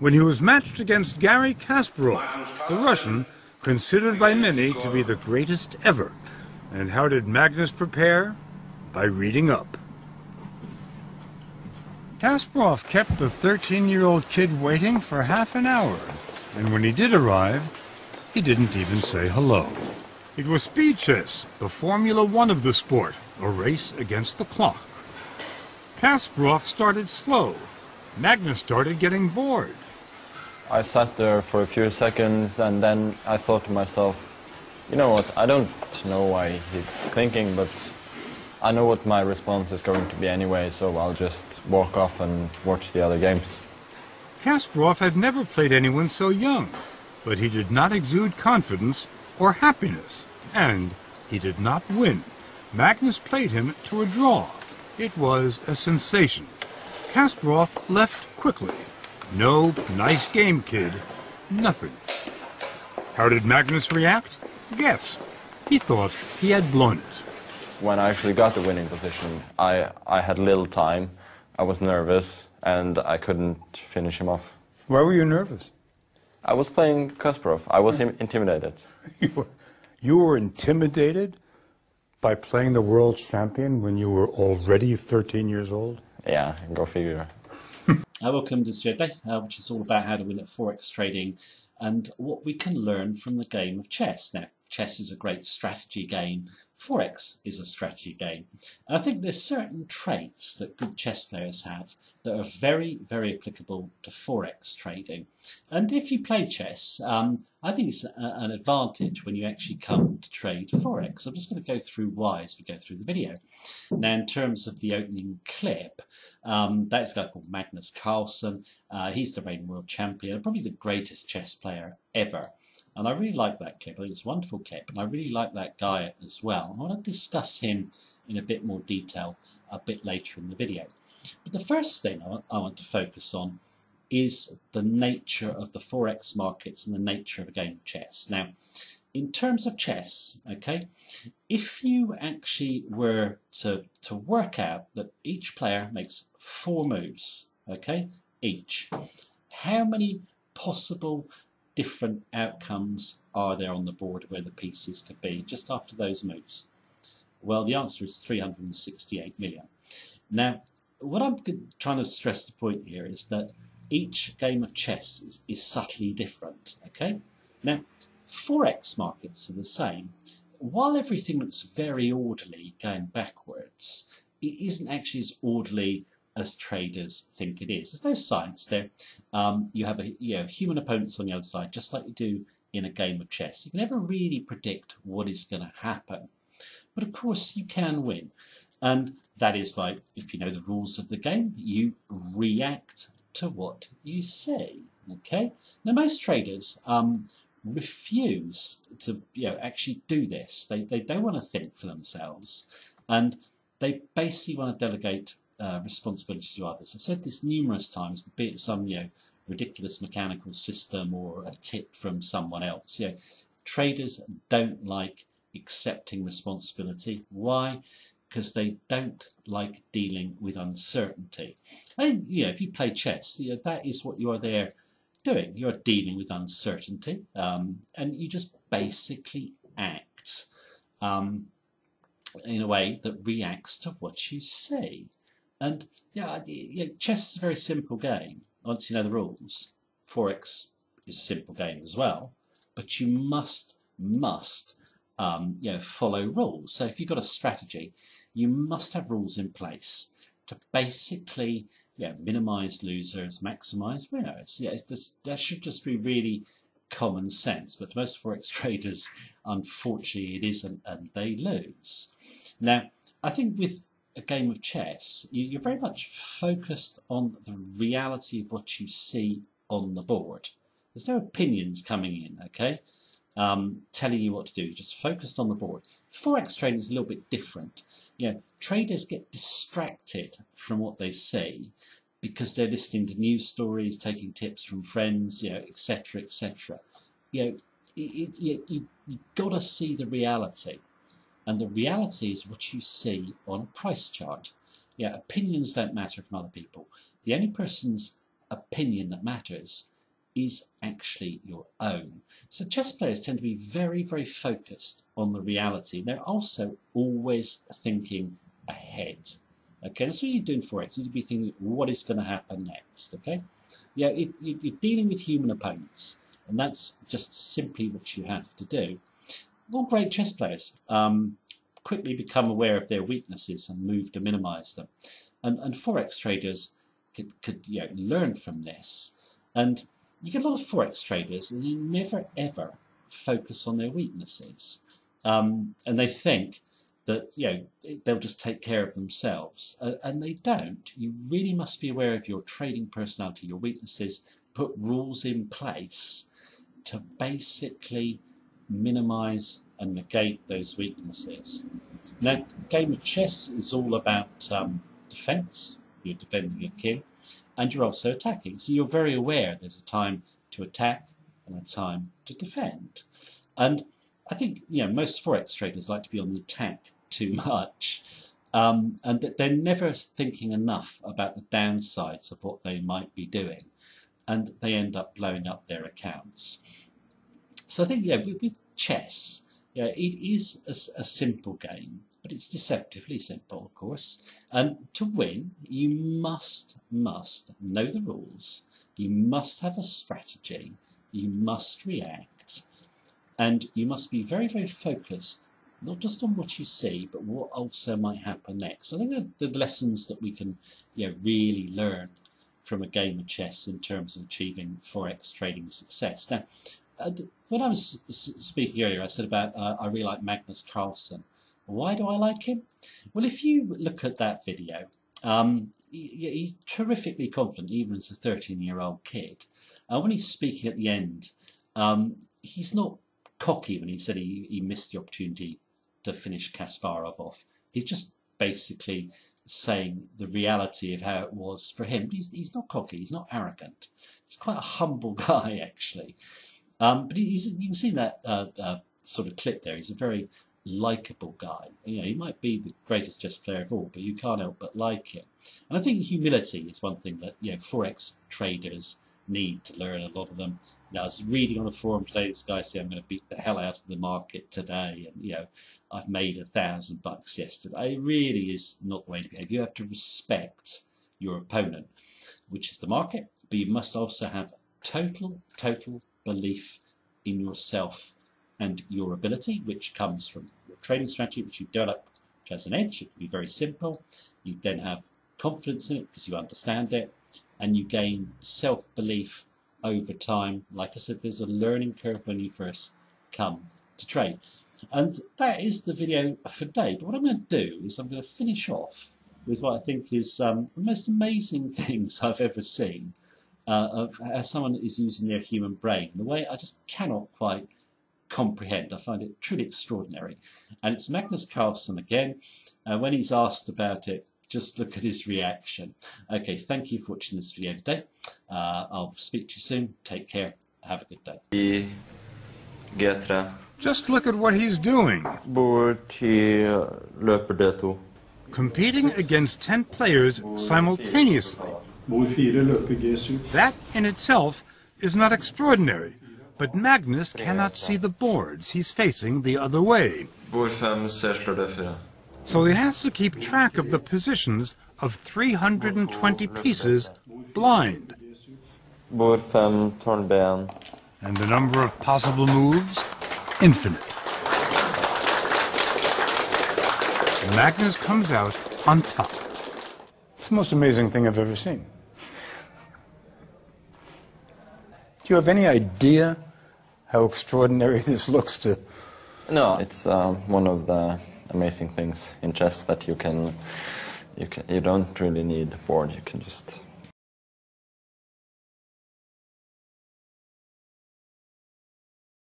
when he was matched against Garry Kasparov, the Russian considered by many to be the greatest ever. And how did Magnus prepare? By reading up. Kasparov kept the 13-year-old kid waiting for half an hour, and when he did arrive, he didn't even say hello. It was speed chess, the Formula One of the sport, a race against the clock. Kasparov started slow. Magnus started getting bored. I sat there for a few seconds and then I thought to myself, you know what, I don't know why he's thinking, but I know what my response is going to be anyway, so I'll just walk off and watch the other games. Kasparov had never played anyone so young, but he did not exude confidence or happiness, and he did not win. Magnus played him to a draw. It was a sensation. Kasparov left quickly. No nice game, kid. Nothing. How did Magnus react? Guess. He thought he had blown it. When I actually got the winning position, I had little time. I was nervous and I couldn't finish him off. Why were you nervous? I was playing Kasparov. I was intimidated. You were intimidated by playing the world champion when you were already 13 years old? Yeah, go figure. Welcome to this video, which is all about how to win at Forex trading and what we can learn from the game of chess. Now, chess is a great strategy game. Forex is a strategy game. And I think there's certain traits that good chess players have that are very, very applicable to Forex trading. And if you play chess, I think it's an advantage when you actually come to trade Forex. I'm just going to go through why as we go through the video. Now, in terms of the opening clip, that's a guy called Magnus Carlsen. He's the reigning world champion, probably the greatest chess player ever. And I really like that clip. I think it's a wonderful clip. And I really like that guy as well. I want to discuss him in a bit more detail a bit later in the video. But the first thing I want to focus on is the nature of the Forex markets and the nature of a game of chess. Now, in terms of chess, okay, if you actually were to work out that each player makes 4 moves, okay, each, how many possible different outcomes are there on the board where the pieces could be just after those moves? Well, the answer is 368 million. Now, what I'm trying to stress the point here is that each game of chess is subtly different, okay? Now, Forex markets are the same. While everything looks very orderly going backwards, it isn't actually as orderly as traders think it is. There's no science there. You have human opponents on the other side, just like you do in a game of chess. You can never really predict what is going to happen. But of course you can win. And that is by, if you know the rules of the game, you react to what you see. Okay? Now most traders refuse to actually do this. They don't want to think for themselves. And they basically want to delegate responsibility to others. I've said this numerous times, be it some ridiculous mechanical system or a tip from someone else. Traders don't like accepting responsibility. Why? Because they don't like dealing with uncertainty. And if you play chess, that is what you are there doing. You're dealing with uncertainty, and you just basically act in a way that reacts to what you see. And chess is a very simple game once you know the rules. Forex is a simple game as well, but you must follow rules. So if you've got a strategy, you must have rules in place to basically minimize losers, maximize winners. That should just be really common sense. But most Forex traders, unfortunately, it isn't, and they lose. Now, I think with a game of chess, you're very much focused on the reality of what you see on the board. There's no opinions coming in, okay, telling you what to do. Just focused on the board. Forex trading is a little bit different. Traders get distracted from what they see because they're listening to news stories, taking tips from friends, etc., etc. You've got to see the reality. And the reality is what you see on a price chart. Opinions don't matter from other people. The only person's opinion that matters is actually your own. So chess players tend to be very, very focused on the reality. They're also always thinking ahead. Okay, that's what you do in Forex. You need to be thinking, what is going to happen next? Okay, yeah, you're dealing with human opponents, and that's just simply what you have to do. All great chess players quickly become aware of their weaknesses and move to minimize them. And Forex traders could learn from this. And you get a lot of Forex traders and you never ever focus on their weaknesses. And they think that they'll just take care of themselves. And they don't. You really must be aware of your trading personality, your weaknesses, put rules in place to basically minimize and negate those weaknesses. Now, a game of chess is all about defense. You're defending your king, and you're also attacking. So you're very aware there's a time to attack and a time to defend. And I think most Forex traders like to be on the attack too much, and that they're never thinking enough about the downsides of what they might be doing, and they end up blowing up their accounts. So I think with chess, it is a simple game, but it's deceptively simple, of course. And to win, you must know the rules. You must have a strategy. You must react, and you must be very, very focused, not just on what you see, but what also might happen next. So I think the lessons that we can really learn from a game of chess in terms of achieving Forex trading success. Now, when I was speaking earlier, I said about I really like Magnus Carlsen. Why do I like him? Well, if you look at that video, he's terrifically confident, even as a 13-year-old kid. When he's speaking at the end, he's not cocky when he said he missed the opportunity to finish Kasparov off. He's just basically saying the reality of how it was for him. He's not cocky, he's not arrogant. He's quite a humble guy, actually. But you can see that sort of clip there. He's a very likable guy. He might be the greatest chess player of all, but you can't help but like him. And I think humility is one thing that Forex traders need to learn. A lot of them. I was reading on a forum today. This guy said, "I'm going to beat the hell out of the market today," and I've made $1,000 yesterday. It really is not the way to behave. You have to respect your opponent, which is the market, but you must also have total belief in yourself and your ability, which comes from your trading strategy, which you develop, which has an edge. It can be very simple. You then have confidence in it because you understand it, and you gain self-belief over time. Like I said, there's a learning curve when you first come to trade. And that is the video for today. But what I'm going to do is I'm going to finish off with what I think is the most amazing things I've ever seen of how someone is using their human brain in a way I just cannot quite comprehend. I find it truly extraordinary. And it's Magnus Carlsen again. When he's asked about it, just look at his reaction. Okay, thank you for watching this video today. I'll speak to you soon. Take care. Have a good day. Just look at what he's doing. Competing against 10 players simultaneously. That in itself is not extraordinary, but Magnus cannot see the boards. He's facing the other way. So he has to keep track of the positions of 320 pieces blind. And the number of possible moves, infinite. Magnus comes out on top. It's the most amazing thing I've ever seen. Do you have any idea how extraordinary this looks to? No, it's one of the amazing things in chess that you don't really need a board. You can just